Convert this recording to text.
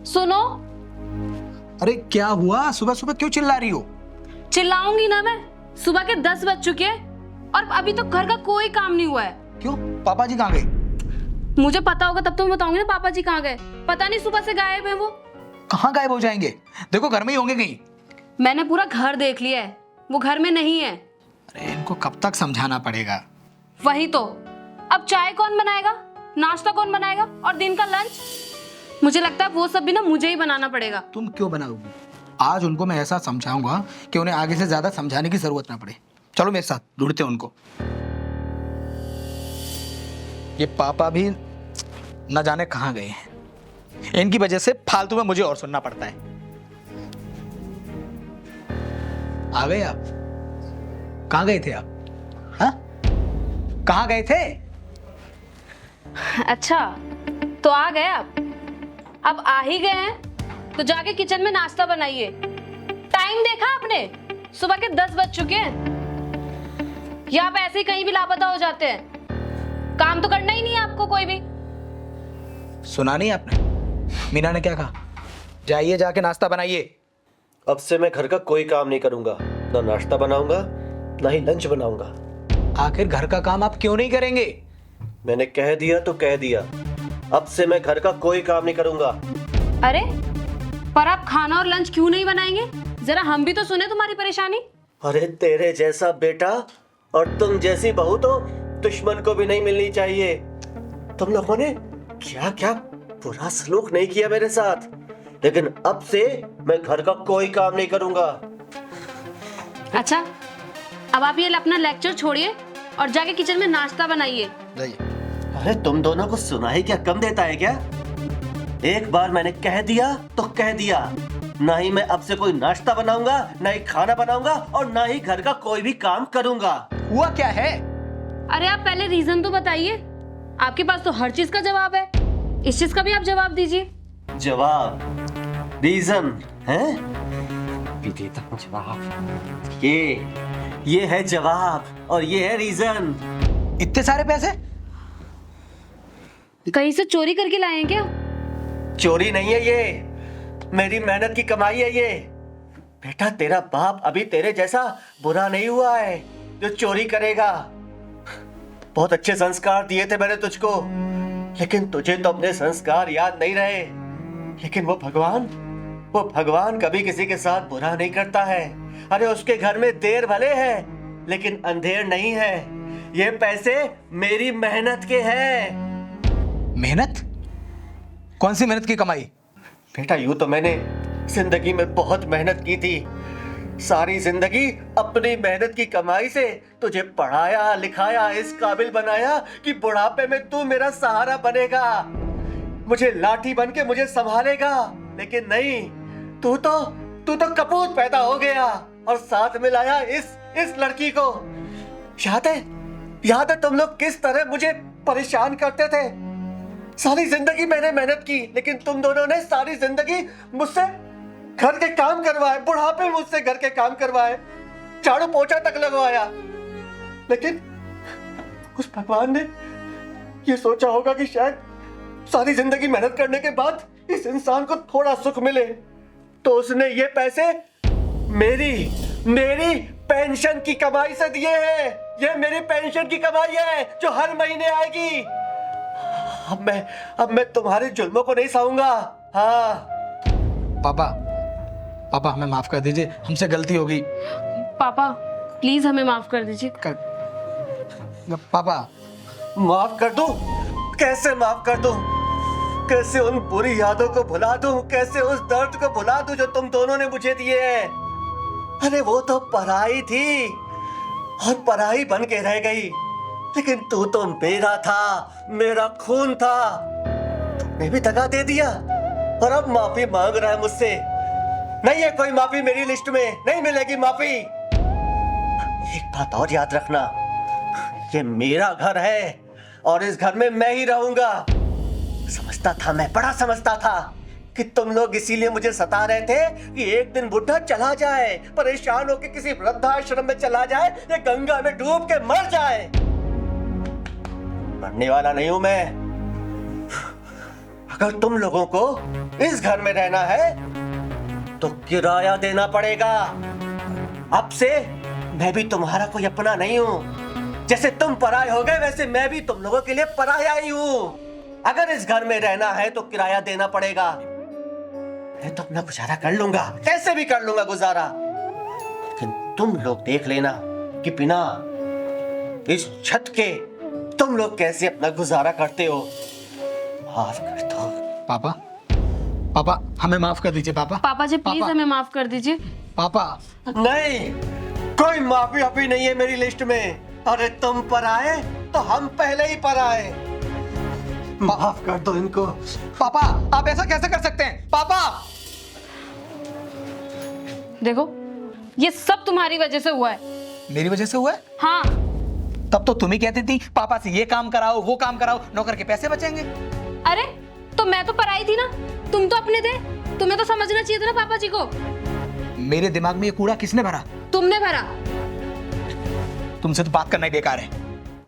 सुनो। अरे क्या हुआ, सुबह सुबह क्यों चिल्ला रही हो? चिल्लाऊंगी ना मैं, सुबह के 10 बज चुके हैं और अभी तो घर का कोई काम नहीं हुआ है। क्यों, पापा जी कहाँ गए? मुझे पता होगा तब तो मैं बताऊंगी ना पापा जी कहाँ गए। पता नहीं सुबह से गायब है वो। कहाँ गायब हो जाएंगे? देखो घर में ही होंगे कहीं। मैंने पूरा घर देख लिया है, वो घर में नहीं है। अरे इनको कब तक समझाना पड़ेगा? वही तो, अब चाय कौन बनाएगा, नाश्ता कौन बनाएगा और दिन का लंच? मुझे लगता है वो सब भी ना मुझे ही बनाना पड़ेगा। तुम क्यों बनाओगी? आज उनको मैं ऐसा समझाऊंगा कि उन्हें आगे से ज्यादा समझाने की जरूरत ना पड़े। चलो मेरे साथ, ढूंढते हैं उनको। ये पापा भी न जाने कहाँ गए हैं। इनकी वजह से फालतू में मुझे और सुनना पड़ता है। आ गए आप? कहाँ गए थे आप? हाँ, कहाँ गए थे? अच्छा तो आ गए आप। अब आ ही गए हैं तो जाके किचन में नाश्ता बनाइए। टाइम देखा आपने? सुबह के 10 बज चुके हैं। या आप ऐसे ही कहीं भी लापता हो जाते हैं? काम तो करना ही नहीं है आपको कोई भी। सुना नहीं आपने मीना ने क्या कहा? जाइए जाके नाश्ता बनाइए। अब से मैं घर का कोई काम नहीं करूंगा, ना नाश्ता बनाऊंगा ना ही लंच बनाऊंगा। आखिर घर का काम आप क्यों नहीं करेंगे? मैंने कह दिया तो कह दिया, अब से मैं घर का कोई काम नहीं करूंगा। अरे पर आप खाना और लंच क्यों नहीं बनाएंगे? जरा हम भी तो सुने तुम्हारी परेशानी। अरे तेरे जैसा बेटा और तुम जैसी बहू तो दुश्मन को भी नहीं मिलनी चाहिए। तुम लोगों ने क्या क्या बुरा सलूक नहीं किया मेरे साथ, लेकिन अब से मैं घर का कोई काम नहीं करूंगा। अच्छा अब आप ये अपना लेक्चर छोड़िए और जाके किचन में नाश्ता बनाइए। जाइए। अरे तुम दोनों को सुनाई क्या कम देता है क्या? एक बार मैंने कह दिया तो कह दिया, ना ही मैं अब से कोई नाश्ता बनाऊंगा, ना ही खाना बनाऊंगा और ना ही घर का कोई भी काम करूंगा। हुआ क्या है? अरे आप पहले रीजन तो बताइए। आपके पास तो हर चीज का जवाब है, इस चीज का भी आप जवाब दीजिए। जवाब, रीजन है? भी देता हूं जवाब। ये है जवाब और ये है रीजन। इतने सारे पैसे कहीं से चोरी करके लाए हैं क्या? चोरी नहीं है ये, मेरी मेहनत की कमाई है ये। बेटा तेरा बाप अभी तेरे जैसा बुरा नहीं हुआ है जो चोरी करेगा। बहुत अच्छे संस्कार दिए थे मैंने तुझको, लेकिन तुझे तो अपने संस्कार याद नहीं रहे। लेकिन वो भगवान कभी किसी के साथ बुरा नहीं करता है। अरे उसके घर में देर भले है लेकिन अंधेर नहीं है। ये पैसे मेरी मेहनत के हैं। मेहनत? कौन सी मेहनत की कमाई? बेटा यूं तो मैंने जिंदगी में बहुत मेहनत की थी, सारी जिंदगी अपनी मेहनत की कमाई से तुझे पढ़ाया लिखाया, इस काबिल बनाया कि बुढ़ापे में तू मेरा सहारा बनेगा, मुझे लाठी बन के मुझे संभालेगा। लेकिन नहीं, तू तो कपूत पैदा हो गया और साथ में लाया इस लड़की को। याद है तुम लोग किस तरह मुझे परेशान करते थे? सारी जिंदगी मैंने मेहनत की, लेकिन तुम दोनों ने सारी जिंदगी मुझसे घर के काम करवाए, बुढ़ापे में मुझसे घर के काम करवाए, झाड़ू पोछा तक लगवाया। लेकिन उस भगवान ने ये सोचा होगा कि शायद सारी जिंदगी मेहनत करने के बाद इस इंसान को थोड़ा सुख मिले, तो उसने ये पैसे मेरी पेंशन की कमाई से दिए हैं। ये मेरी पेंशन की कमाई है जो हर महीने आएगी। अब मैं तुम्हारे जुल्मों को नहीं सहूंगा। हाँ पापा हमें माफ कर दीजिए, हमसे गलती हो गई। पापा प्लीज हमें माफ कर दीजिए। पापा माफ कर दूं? कैसे माफ कर दूं? कैसे उन बुरी यादों को भुला दूं? कैसे उस दर्द को भुला दूं जो तुम दोनों ने मुझे दिए हैं? अरे वो तो पराई थी और पराई बन के रह गई, लेकिन तू तो मेरा था, मेरा खून था। तुमने भी दगा दे दिया और अब माफी मांग रहा है मुझसे। नहीं है कोई माफी मेरी लिस्ट में, नहीं मिलेगी माफी। एक बात और याद रखना, ये मेरा घर है और इस घर में मैं ही रहूंगा। समझता था, मैं बड़ा समझता था कि तुम लोग इसीलिए मुझे सता रहे थे कि एक दिन बुढ़ा चला जाए, परेशान होकर किसी वृद्धाश्रम में चला जाए या गंगा में डूब के मर जाए। मरने वाला नहीं हूं मैं। अगर तुम लोगों को इस घर में रहना है तो किराया देना पड़ेगा। अब से मैं भी तुम्हारा कोई अपना नहीं हूं। जैसे तुम पराये हो गए वैसे मैं भी तुम लोगों के लिए पराया ही हूं। अगर इस घर में रहना है तो किराया देना पड़ेगा। मैं तो अपना गुजारा कर लूंगा, कैसे भी कर लूंगा गुजारा। लेकिन तुम लोग देख लेना कि बिना इस छत के तुम लोग कैसे अपना गुजारा करते हो। माफ कर दो पापा, पापा हमें माफ कर दीजिए पापा। पापा जी प्लीज पापा। हमें माफ कर दीजिए। पापा नहीं, कोई माफी अभी नहीं है मेरी लिस्ट में। अरे तुम पराए तो हम पहले ही पराए। माफ कर दो इनको। पापा आप ऐसा कैसे कर सकते हैं पापा? देखो ये सब तुम्हारी वजह से हुआ है। मेरी वजह से हुआ है? हाँ तब तो तुम ही कहती थी पापा से ये काम कराओ वो काम कराओ, नौकर के पैसे बचेंगे। अरे तो मैं तो पराई थी ना, तुम तो अपने थे। तुम्हें तो समझना चाहिए था ना पापा जी को। मेरे दिमाग में ये कूड़ा किसने भरा? तुमने भरा। तुमसे तो बात करना ही बेकार है।